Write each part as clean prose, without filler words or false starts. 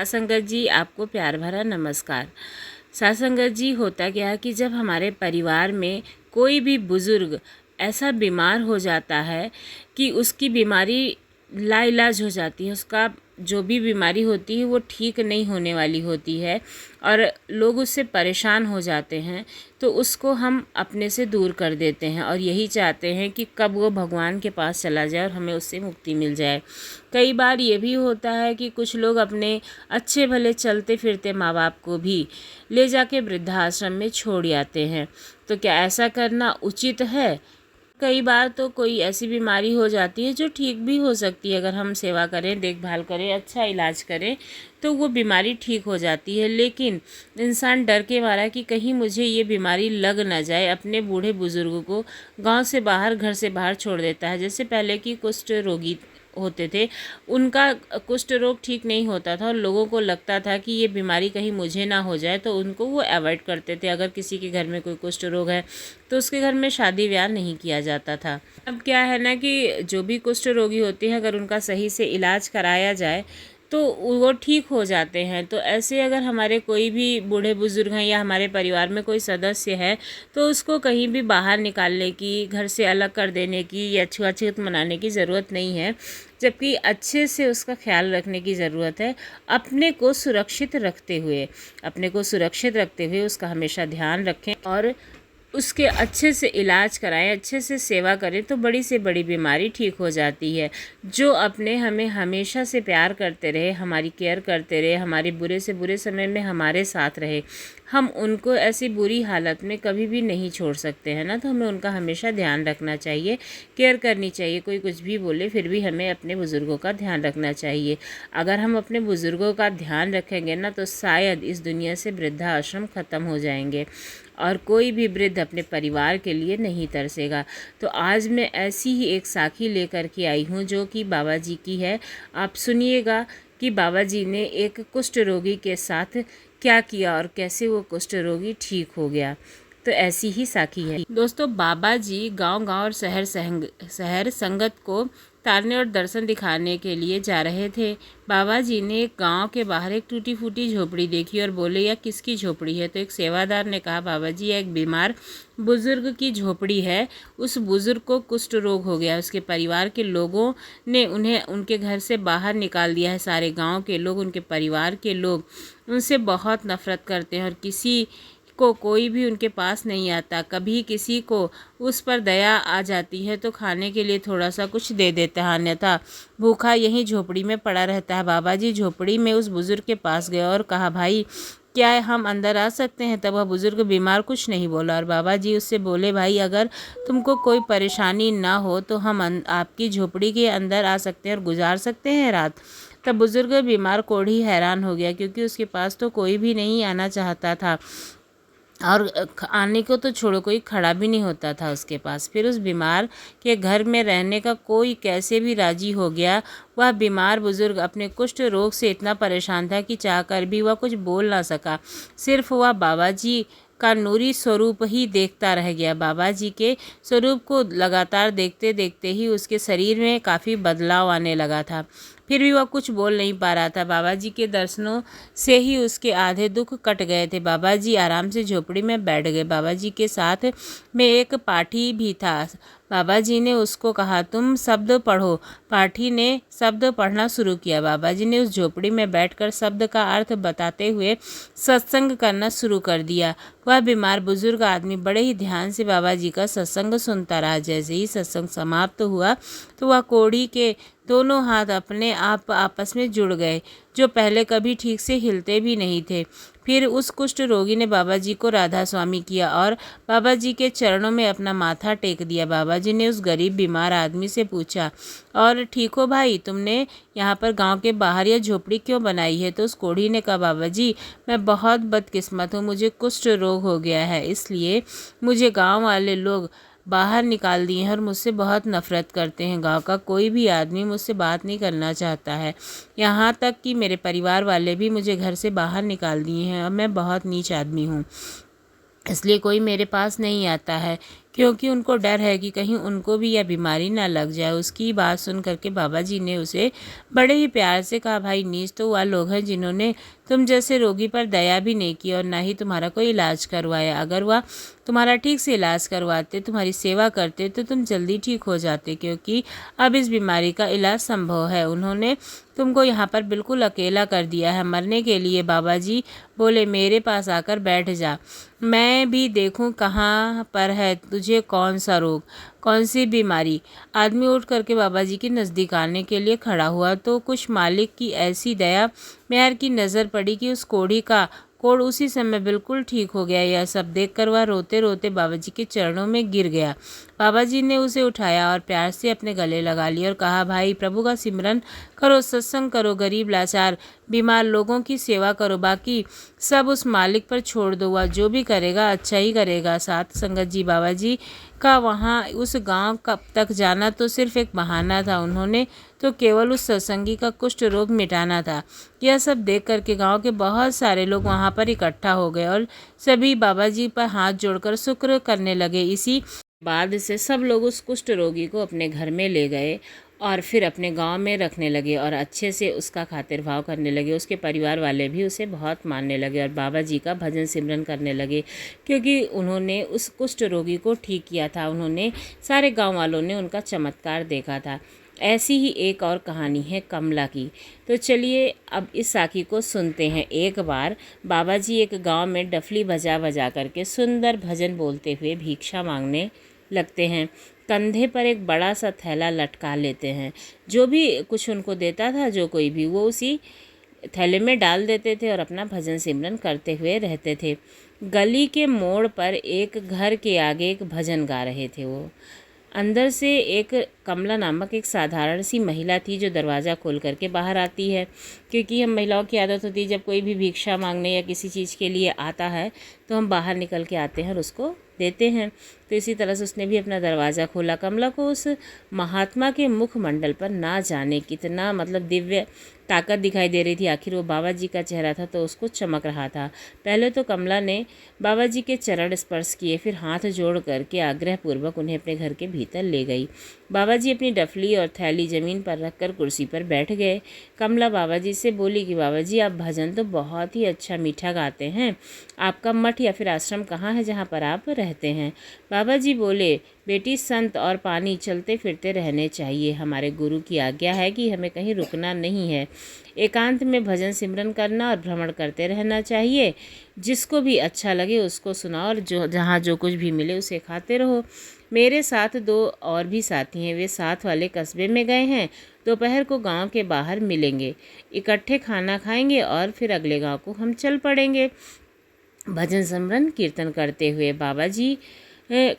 साथ संगत जी, आपको प्यार भरा नमस्कार। साथ संगत जी, होता क्या है कि जब हमारे परिवार में कोई भी बुज़ुर्ग ऐसा बीमार हो जाता है कि उसकी बीमारी लाइलाज हो जाती है, उसका जो भी बीमारी होती है वो ठीक नहीं होने वाली होती है और लोग उससे परेशान हो जाते हैं, तो उसको हम अपने से दूर कर देते हैं और यही चाहते हैं कि कब वो भगवान के पास चला जाए और हमें उससे मुक्ति मिल जाए। कई बार ये भी होता है कि कुछ लोग अपने अच्छे भले चलते फिरते माँ बाप को भी ले जाके वृद्धाश्रम में छोड़ आते हैं। तो क्या ऐसा करना उचित है? कई बार तो कोई ऐसी बीमारी हो जाती है जो ठीक भी हो सकती है, अगर हम सेवा करें, देखभाल करें, अच्छा इलाज करें तो वो बीमारी ठीक हो जाती है। लेकिन इंसान डर के मारा कि कहीं मुझे ये बीमारी लग ना जाए, अपने बूढ़े बुजुर्गों को गांव से बाहर, घर से बाहर छोड़ देता है। जैसे पहले की कुष्ठ रोगी होते थे, उनका कुष्ठ रोग ठीक नहीं होता था और लोगों को लगता था कि ये बीमारी कहीं मुझे ना हो जाए, तो उनको वो अवॉइड करते थे। अगर किसी के घर में कोई कुष्ठ रोग है तो उसके घर में शादी ब्याह नहीं किया जाता था। अब क्या है ना कि जो भी कुष्ठ रोगी होते हैं, अगर उनका सही से इलाज कराया जाए तो वो ठीक हो जाते हैं। तो ऐसे अगर हमारे कोई भी बूढ़े बुजुर्ग हैं या हमारे परिवार में कोई सदस्य है तो उसको कहीं भी बाहर निकालने की, घर से अलग कर देने की या छुआछूत मनाने की ज़रूरत नहीं है, जबकि अच्छे से उसका ख्याल रखने की ज़रूरत है। अपने को सुरक्षित रखते हुए उसका हमेशा ध्यान रखें और उसके अच्छे से इलाज कराएं, अच्छे से सेवा करें तो बड़ी से बड़ी बीमारी ठीक हो जाती है। जो अपने हमें हमेशा से प्यार करते रहे, हमारी केयर करते रहे, हमारे बुरे से बुरे समय में हमारे साथ रहे, हम उनको ऐसी बुरी हालत में कभी भी नहीं छोड़ सकते हैं ना। तो हमें उनका हमेशा ध्यान रखना चाहिए, केयर करनी चाहिए। कोई कुछ भी बोले फिर भी हमें अपने बुज़ुर्गों का ध्यान रखना चाहिए। अगर हम अपने बुज़ुर्गों का ध्यान रखेंगे ना तो शायद इस दुनिया से वृद्धाश्रम ख़त्म हो जाएंगे और कोई भी वृद्ध अपने परिवार के लिए नहीं तरसेगा। तो आज मैं ऐसी ही एक साखी लेकर के आई हूँ जो कि बाबा जी की है। आप सुनिएगा कि बाबा जी ने एक कुष्ठ रोगी के साथ क्या किया और कैसे वो कुष्ठ रोगी ठीक हो गया। तो ऐसी ही साखी है दोस्तों। बाबा जी गांव-गांव और शहर संगत को तारने और दर्शन दिखाने के लिए जा रहे थे। बाबा जी ने एक गांव के बाहर एक टूटी फूटी झोपड़ी देखी और बोले, यह किसकी झोपड़ी है? तो एक सेवादार ने कहा, बाबा जी यह एक बीमार बुजुर्ग की झोपड़ी है। उस बुजुर्ग को कुष्ठ रोग हो गया। उसके परिवार के लोगों ने उन्हें उनके घर से बाहर निकाल दिया है। सारे गाँव के लोग, उनके परिवार के लोग उनसे बहुत नफरत करते हैं और किसी को कोई भी उनके पास नहीं आता। कभी किसी को उस पर दया आ जाती है तो खाने के लिए थोड़ा सा कुछ दे देता है, अन्यथा भूखा यहीं झोपड़ी में पड़ा रहता है। बाबा जी झोपड़ी में उस बुजुर्ग के पास गए और कहा, भाई क्या हम अंदर आ सकते हैं? तब वह बुजुर्ग बीमार कुछ नहीं बोला और बाबा जी उससे बोले, भाई अगर तुमको कोई परेशानी ना हो तो हम आपकी झोपड़ी के अंदर आ सकते हैं और गुजार सकते हैं रात। तब बुजुर्ग बीमार कोढ़ी हैरान हो गया, क्योंकि उसके पास तो कोई भी नहीं आना चाहता था और आने को तो छोड़ो, कोई खड़ा भी नहीं होता था उसके पास। फिर उस बीमार के घर में रहने का कोई कैसे भी राजी हो गया। वह बीमार बुजुर्ग अपने कुष्ठ रोग से इतना परेशान था कि चाहकर भी वह कुछ बोल ना सका। सिर्फ वह बाबा जी का नूरी स्वरूप ही देखता रह गया। बाबा जी के स्वरूप को लगातार देखते देखते ही उसके शरीर में काफ़ी बदलाव आने लगा था। फिर भी वह कुछ बोल नहीं पा रहा था। बाबा जी के दर्शनों से ही उसके आधे दुख कट गए थे। बाबा जी आराम से झोपड़ी में बैठ गए। बाबा जी के साथ में एक पाठी भी था। बाबा जी ने उसको कहा, तुम शब्द पढ़ो। पाठी ने शब्द पढ़ना शुरू किया। बाबा जी ने उस झोपड़ी में बैठकर शब्द का अर्थ बताते हुए सत्संग करना शुरू कर दिया। वह बीमार बुजुर्ग आदमी बड़े ही ध्यान से बाबा जी का सत्संग सुनता रहा। जैसे ही सत्संग समाप्त हुआ तो वह कोढ़ी के दोनों हाथ अपने आप आपस में जुड़ गए, जो पहले कभी ठीक से हिलते भी नहीं थे। फिर उस कुष्ठ रोगी ने बाबा जी को राधा स्वामी किया और बाबा जी के चरणों में अपना माथा टेक दिया। बाबा जी ने उस गरीब बीमार आदमी से पूछा, और ठीक हो भाई, तुमने यहाँ पर गांव के बाहर यह झोपड़ी क्यों बनाई है? तो उस कोढ़ी ने कहा, बाबा जी मैं बहुत बदकिस्मत हूँ, मुझे कुष्ठ रोग हो गया है, इसलिए मुझे गाँव वाले लोग बाहर निकाल दिए हैं और मुझसे बहुत नफरत करते हैं। गांव का कोई भी आदमी मुझसे बात नहीं करना चाहता है, यहाँ तक कि मेरे परिवार वाले भी मुझे घर से बाहर निकाल दिए हैं और मैं बहुत नीच आदमी हूँ, इसलिए कोई मेरे पास नहीं आता है। क्योंकि उनको डर है कि कहीं उनको भी यह बीमारी ना लग जाए। उसकी बात सुन करके बाबा जी ने उसे बड़े ही प्यार से कहा, भाई नीच तो वह लोग हैं जिन्होंने तुम जैसे रोगी पर दया भी नहीं की और ना ही तुम्हारा कोई इलाज करवाया। अगर वह तुम्हारा ठीक से इलाज करवाते, तुम्हारी सेवा करते तो तुम जल्दी ठीक हो जाते, क्योंकि अब इस बीमारी का इलाज संभव है। उन्होंने तुमको यहाँ पर बिल्कुल अकेला कर दिया है मरने के लिए। बाबा जी बोले, मेरे पास आकर बैठ जा, मैं भी देखूं कहाँ पर है तुझे कौन सा रोग, कौन सी बीमारी। आदमी उठ करके बाबा जी के नज़दीक आने के लिए खड़ा हुआ तो कुछ मालिक की ऐसी दया मेहर की नज़र पड़ी कि उस कोढ़ी का कोढ़ उसी समय बिल्कुल ठीक हो गया। यह सब देखकर वह रोते रोते बाबा जी के चरणों में गिर गया। बाबा जी ने उसे उठाया और प्यार से अपने गले लगा लिया और कहा, भाई प्रभु का सिमरन करो, सत्संग करो, गरीब लाचार बीमार लोगों की सेवा करो, बाकी सब उस मालिक पर छोड़ दो, वह जो भी करेगा अच्छा ही करेगा। साथ संगत जी, बाबा जी का वहाँ उस गांव तक जाना तो सिर्फ एक बहाना था। उन्होंने तो केवल उस सत्संगी का कुष्ठ रोग मिटाना था। यह सब देख करके गांव के बहुत सारे लोग वहाँ पर इकट्ठा हो गए और सभी बाबा जी पर हाथ जोड़कर शुक्र करने लगे। इसी बाद से सब लोग उस कुष्ठ रोगी को अपने घर में ले गए और फिर अपने गांव में रखने लगे और अच्छे से उसका खातिर भाव करने लगे। उसके परिवार वाले भी उसे बहुत मानने लगे और बाबा जी का भजन सिमरन करने लगे, क्योंकि उन्होंने उस कुष्ठ रोगी को ठीक किया था। उन्होंने सारे गांव वालों ने उनका चमत्कार देखा था। ऐसी ही एक और कहानी है कमला की। तो चलिए अब इस साखी को सुनते हैं। एक बार बाबा जी एक गांव में डफली बजा बजा करके सुंदर भजन बोलते हुए भिक्षा मांगने लगते हैं। कंधे पर एक बड़ा सा थैला लटका लेते हैं। जो भी कुछ उनको देता था, जो कोई भी, वो उसी थैले में डाल देते थे और अपना भजन सिमरन करते हुए रहते थे। गली के मोड़ पर एक घर के आगे एक भजन गा रहे थे। वो अंदर से एक कमला नामक एक साधारण सी महिला थी जो दरवाज़ा खोल करके बाहर आती है, क्योंकि हम महिलाओं की आदत होती है जब कोई भी भिक्षा मांगने या किसी चीज़ के लिए आता है तो हम बाहर निकल के आते हैं और उसको देते हैं। तो इसी तरह से उसने भी अपना दरवाज़ा खोला। कमला को उस महात्मा के मुखमंडल पर ना जाने कितना दिव्य ताकत दिखाई दे रही थी। आखिर वो बाबा जी का चेहरा था तो उसको चमक रहा था। पहले तो कमला ने बाबा जी के चरण स्पर्श किए, फिर हाथ जोड़ करके आग्रहपूर्वक उन्हें अपने घर के भीतर ले गई। बाबा जी अपनी डफली और थैली ज़मीन पर रखकर कुर्सी पर बैठ गए। कमला बाबा जी से बोली कि बाबा जी, आप भजन तो बहुत ही अच्छा मीठा गाते हैं। आपका मठ या फिर आश्रम कहाँ है जहाँ पर आप रहते हैं? बाबा जी बोले, बेटी, संत और पानी चलते फिरते रहने चाहिए। हमारे गुरु की आज्ञा है कि हमें कहीं रुकना नहीं है। एकांत में भजन सिमरन करना और भ्रमण करते रहना चाहिए। जिसको भी अच्छा लगे उसको सुनाओ और जहाँ जो कुछ भी मिले उसे खाते रहो। मेरे साथ दो और भी साथी हैं, वे साथ वाले कस्बे में गए हैं। दोपहर को गांव के बाहर मिलेंगे, इकट्ठे खाना खाएंगे और फिर अगले गांव को हम चल पड़ेंगे भजन सिमरन कीर्तन करते हुए। बाबा जी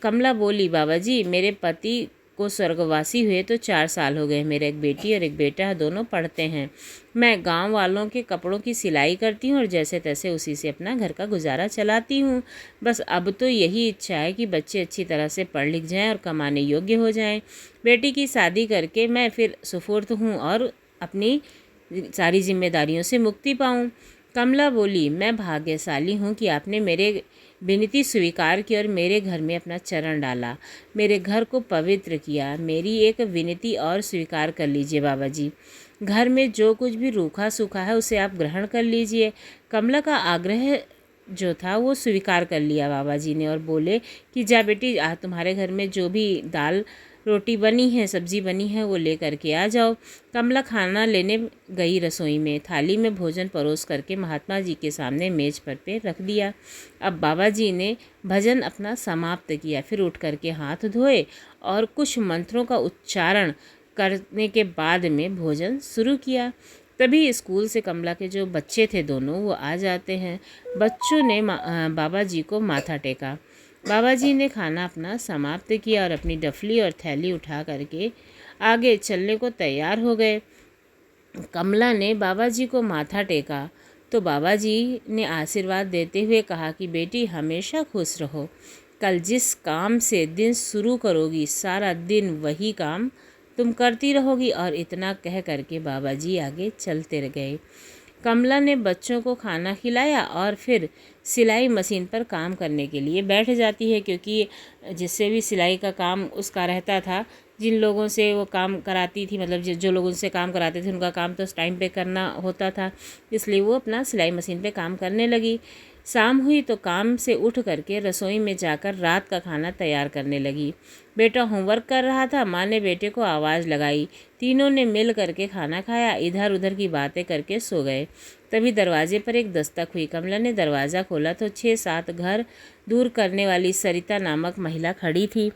कमला बोली, बाबा जी, मेरे पति को स्वर्गवासी हुए तो 4 साल हो गए। मेरे एक बेटी और एक बेटा है, दोनों पढ़ते हैं। मैं गांव वालों के कपड़ों की सिलाई करती हूँ और जैसे तैसे उसी से अपना घर का गुजारा चलाती हूँ। बस अब तो यही इच्छा है कि बच्चे अच्छी तरह से पढ़ लिख जाएं और कमाने योग्य हो जाएं। बेटी की शादी करके मैं फिर सुपुर्द हूँ और अपनी सारी जिम्मेदारियों से मुक्ति पाऊँ। कमला बोली, मैं भाग्यशाली हूँ कि आपने मेरे विनती स्वीकार की और मेरे घर में अपना चरण डाला, मेरे घर को पवित्र किया। मेरी एक विनती और स्वीकार कर लीजिए बाबा जी। घर में जो कुछ भी रूखा सूखा है उसे आप ग्रहण कर लीजिए। कमला का आग्रह जो था वो स्वीकार कर लिया बाबा जी ने और बोले कि जा बेटी, तुम्हारे घर में जो भी दाल रोटी बनी है, सब्जी बनी है, वो ले करके आ जाओ। कमला खाना लेने गई रसोई में। थाली में भोजन परोस करके महात्मा जी के सामने मेज पर पे रख दिया। अब बाबा जी ने भजन अपना समाप्त किया, फिर उठ करके हाथ धोए और कुछ मंत्रों का उच्चारण करने के बाद में भोजन शुरू किया। तभी स्कूल से कमला के जो बच्चे थे दोनों, वो आ जाते हैं। बच्चों ने बाबा जी को माथा टेका। बाबा जी ने खाना अपना समाप्त किया और अपनी डफली और थैली उठा करके आगे चलने को तैयार हो गए। कमला ने बाबा जी को माथा टेका तो बाबा जी ने आशीर्वाद देते हुए कहा कि बेटी, हमेशा खुश रहो। कल जिस काम से दिन शुरू करोगी, सारा दिन वही काम तुम करती रहोगी। और इतना कह करके बाबा जी आगे चलते गए। कमला ने बच्चों को खाना खिलाया और फिर सिलाई मशीन पर काम करने के लिए बैठ जाती है, क्योंकि जिससे भी सिलाई का काम उसका रहता था, जिन लोगों से वो काम कराती थी, मतलब जो लोग उनसे काम कराते थे उनका काम तो टाइम पे करना होता था, इसलिए वो अपना सिलाई मशीन पे काम करने लगी। शाम हुई तो काम से उठ करके रसोई में जाकर रात का खाना तैयार करने लगी। बेटा होमवर्क कर रहा था, माँ ने बेटे को आवाज़ लगाई। तीनों ने मिल करके खाना खाया, इधर उधर की बातें करके सो गए। तभी दरवाजे पर एक दस्तक हुई। कमला ने दरवाज़ा खोला तो 6-7 घर दूर करने वाली सरिता नामक महिला खड़ी थी।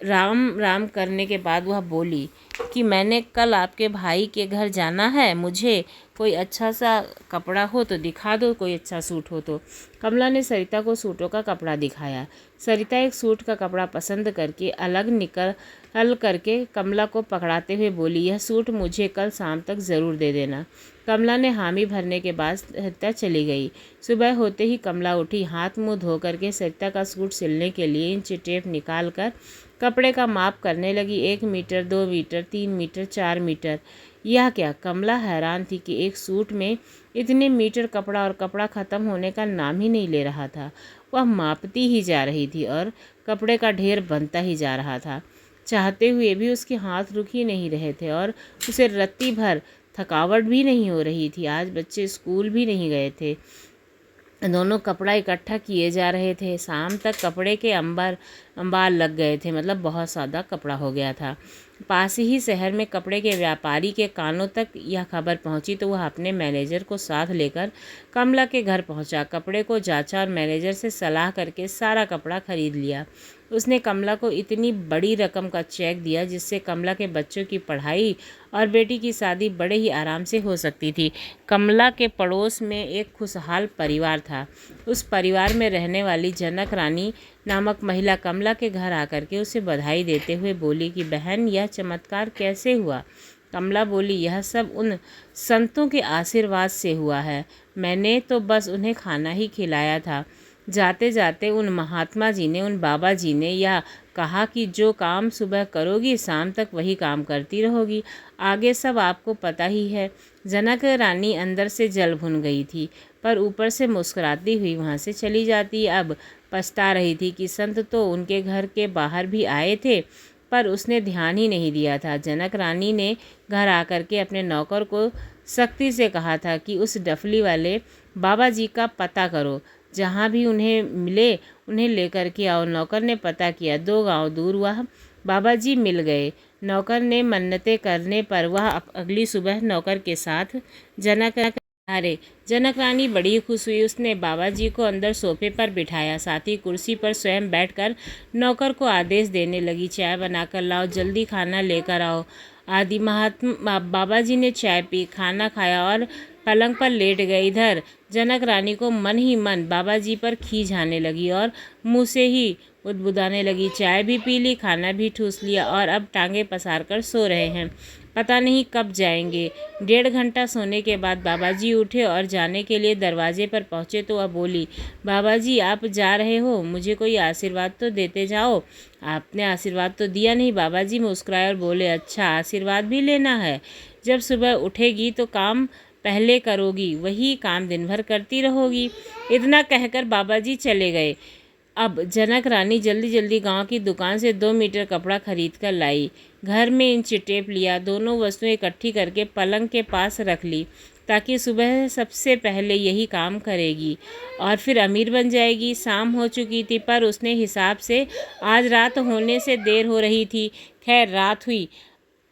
राम राम करने के बाद वह बोली कि मैंने कल आपके भाई के घर जाना है, मुझे कोई अच्छा सा कपड़ा हो तो दिखा दो, कोई अच्छा सूट हो तो। कमला ने सरिता को सूटों का कपड़ा दिखाया। सरिता एक सूट का कपड़ा पसंद करके अलग निकल करके कमला को पकड़ाते हुए बोली, यह सूट मुझे कल शाम तक ज़रूर दे देना। कमला ने हामी भरने के बाद सरिता चली गई। सुबह होते ही कमला उठी, हाथ मुंह धो करके सरिता का सूट सिलने के लिए इंच टेप निकाल कर कपड़े का माप करने लगी। 1 मीटर, 2 मीटर, 3 मीटर, 4 मीटर। यह क्या? कमला हैरान थी कि एक सूट में इतने मीटर कपड़ा और कपड़ा ख़त्म होने का नाम ही नहीं ले रहा था। वह मापती ही जा रही थी और कपड़े का ढेर बनता ही जा रहा था। चाहते हुए भी उसके हाथ रुक ही नहीं रहे थे और उसे रत्ती भर थकावट भी नहीं हो रही थी। आज बच्चे स्कूल भी नहीं गए थे। दोनों कपड़ा इकट्ठा किए जा रहे थे। शाम तक कपड़े के अंबार लग गए थे, मतलब बहुत ज़्यादा कपड़ा हो गया था। पास ही शहर में कपड़े के व्यापारी के कानों तक यह खबर पहुंची तो वह अपने मैनेजर को साथ लेकर कमला के घर पहुंचा। कपड़े को जांचा और मैनेजर से सलाह करके सारा कपड़ा खरीद लिया। उसने कमला को इतनी बड़ी रकम का चेक दिया जिससे कमला के बच्चों की पढ़ाई और बेटी की शादी बड़े ही आराम से हो सकती थी। कमला के पड़ोस में एक खुशहाल परिवार था। उस परिवार में रहने वाली जनक रानी नामक महिला कमला के घर आकर के उसे बधाई देते हुए बोली कि बहन, यह चमत्कार कैसे हुआ? कमला बोली, यह सब उन संतों के आशीर्वाद से हुआ है। मैंने तो बस उन्हें खाना ही खिलाया था। जाते जाते उन महात्मा जी ने, उन बाबा जी ने यह कहा कि जो काम सुबह करोगी शाम तक वही काम करती रहोगी। आगे सब आपको पता ही है। जनक रानी अंदर से जल भुन गई थी, पर ऊपर से मुस्कुराती हुई वहाँ से चली जाती। अब पछता रही थी कि संत तो उनके घर के बाहर भी आए थे, पर उसने ध्यान ही नहीं दिया था। जनक रानी ने घर आकर के अपने नौकर को सख्ती से कहा था कि उस डफली वाले बाबा जी का पता करो, जहाँ भी उन्हें मिले उन्हें लेकर के आओ। नौकर ने पता किया। 2 गांव दूर वह बाबा जी मिल गए। नौकर ने मन्नतें करने पर वह अगली सुबह नौकर के साथ जनक रानी बड़ी खुश हुई। उसने बाबा जी को अंदर सोफे पर बिठाया, साथ ही कुर्सी पर स्वयं बैठकर नौकर को आदेश देने लगी, चाय बनाकर लाओ, जल्दी खाना लेकर आओ। आदि महात्मा बाबा जी ने चाय पी, खाना खाया और पलंग पर लेट गए। इधर जनक रानी को मन ही मन बाबा जी पर खींच आने लगी और मुँह से ही बुदबुदाने लगी। चाय भी पी ली, खाना भी ठूस लिया और अब टांगे पसार कर सो रहे हैं, पता नहीं कब जाएंगे। 1.5 घंटा सोने के बाद बाबा जी उठे और जाने के लिए दरवाजे पर पहुँचे तो वह बोली, बाबा जी आप जा रहे हो, मुझे कोई आशीर्वाद तो देते जाओ। आपने आशीर्वाद तो दिया नहीं। बाबा जी मुस्कुराए और बोले, अच्छा आशीर्वाद भी लेना है? जब सुबह उठेगी तो काम पहले करोगी, वही काम दिन भर करती रहोगी। इतना कहकर बाबा जी चले गए। अब जनक रानी जल्दी जल्दी गांव की दुकान से 2 मीटर कपड़ा खरीद कर लाई। घर में इंच टेप लिया। दोनों वस्तुएं इकट्ठी करके पलंग के पास रख ली ताकि सुबह सबसे पहले यही काम करेगी और फिर अमीर बन जाएगी। शाम हो चुकी थी पर उसने हिसाब से आज रात होने से देर हो रही थी। खैर रात हुई।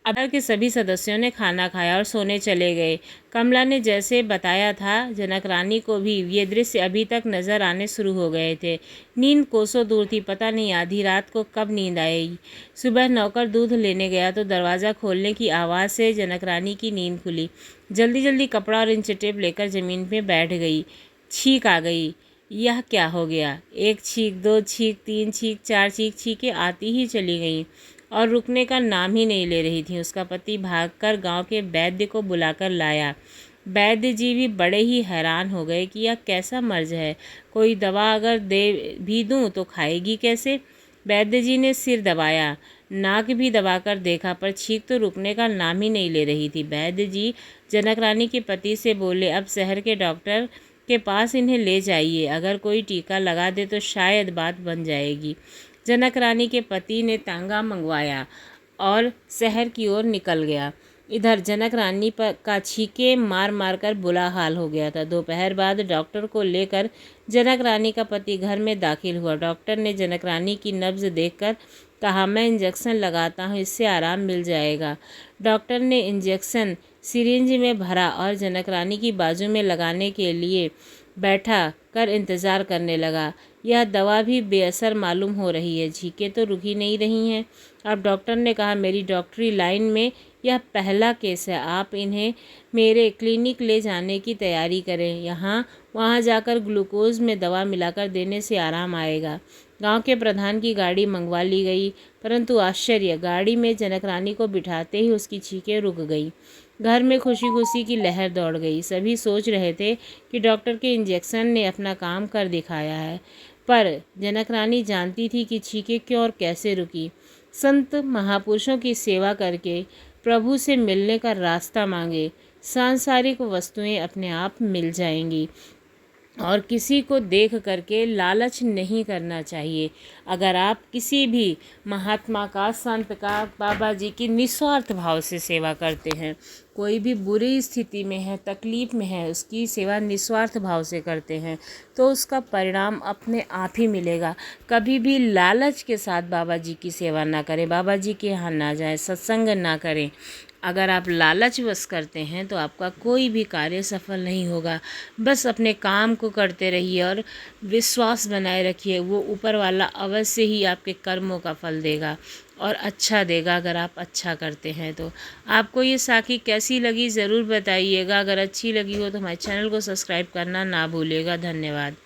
अब घर के सभी सदस्यों ने खाना खाया और सोने चले गए। कमला ने जैसे बताया था जनक रानी को भी ये दृश्य अभी तक नजर आने शुरू हो गए थे। नींद कोसों दूर थी, पता नहीं आधी रात को कब नींद आएगी। सुबह नौकर दूध लेने गया तो दरवाज़ा खोलने की आवाज़ से जनक रानी की नींद खुली। जल्दी जल्दी कपड़ा और इंच टेप लेकर ज़मीन पर बैठ गई। छींक आ गई। यह क्या हो गया? 1 छींक, 2 छींक, 3 छींक, 4 छींक, छींकें आती ही चली गईं और रुकने का नाम ही नहीं ले रही थी। उसका पति भागकर गांव के वैद्य को बुलाकर लाया। वैद्य जी भी बड़े ही हैरान हो गए कि यह कैसा मर्ज है, कोई दवा अगर दे भी दूं तो खाएगी कैसे। वैद्य जी ने सिर दबाया। नाक भी दबाकर देखा पर छींक तो रुकने का नाम ही नहीं ले रही थी। वैद्य जी जनक रानी के पति से बोले, अब शहर के डॉक्टर के पास इन्हें ले जाइए, अगर कोई टीका लगा दे तो शायद बात बन जाएगी। जनक रानी के पति ने तांगा मंगवाया और शहर की ओर निकल गया। इधर जनक रानी का छींके मार मार कर बुरा हाल हो गया था। दोपहर बाद डॉक्टर को लेकर जनक रानी का पति घर में दाखिल हुआ। डॉक्टर ने जनक रानी की नब्ज देखकर कहा, मैं इंजेक्शन लगाता हूँ, इससे आराम मिल जाएगा। डॉक्टर ने इंजेक्शन सिरिंज में भरा और जनक रानी की बाजू में लगाने के लिए बैठा कर इंतज़ार करने लगा। यह दवा भी बेअसर मालूम हो रही है, छींकें तो रुक ही नहीं रही हैं। अब डॉक्टर ने कहा, मेरी डॉक्टरी लाइन में यह पहला केस है, आप इन्हें मेरे क्लिनिक ले जाने की तैयारी करें। यहाँ वहाँ जाकर ग्लूकोज में दवा मिलाकर देने से आराम आएगा। गांव के प्रधान की गाड़ी मंगवा ली गई, परंतु आश्चर्य, गाड़ी में जनक रानी को बिठाते ही उसकी छींकें रुक गई। घर में खुशी खुशी की लहर दौड़ गई। सभी सोच रहे थे कि डॉक्टर के इंजेक्शन ने अपना काम कर दिखाया है, पर जनक रानी जानती थी कि छींकें क्यों और कैसे रुकी। संत महापुरुषों की सेवा करके प्रभु से मिलने का रास्ता मांगे, सांसारिक वस्तुएं अपने आप मिल जाएंगी। और किसी को देख करके लालच नहीं करना चाहिए। अगर आप किसी भी महात्मा का, संत का, बाबा जी की निस्वार्थ भाव से सेवा करते हैं, कोई भी बुरी स्थिति में है, तकलीफ़ में है, उसकी सेवा निस्वार्थ भाव से करते हैं तो उसका परिणाम अपने आप ही मिलेगा। कभी भी लालच के साथ बाबा जी की सेवा ना करें, बाबा जी के यहाँ ना जाएं, सत्संग ना करें। अगर आप लालचवश करते हैं तो आपका कोई भी कार्य सफल नहीं होगा। बस अपने काम को करते रहिए और विश्वास बनाए रखिए, वो ऊपर वाला अवश्य ही आपके कर्मों का फल देगा और अच्छा देगा अगर आप अच्छा करते हैं तो। आपको ये साखी कैसी लगी ज़रूर बताइएगा। अगर अच्छी लगी हो तो हमारे चैनल को सब्सक्राइब करना ना भूलिएगा। धन्यवाद।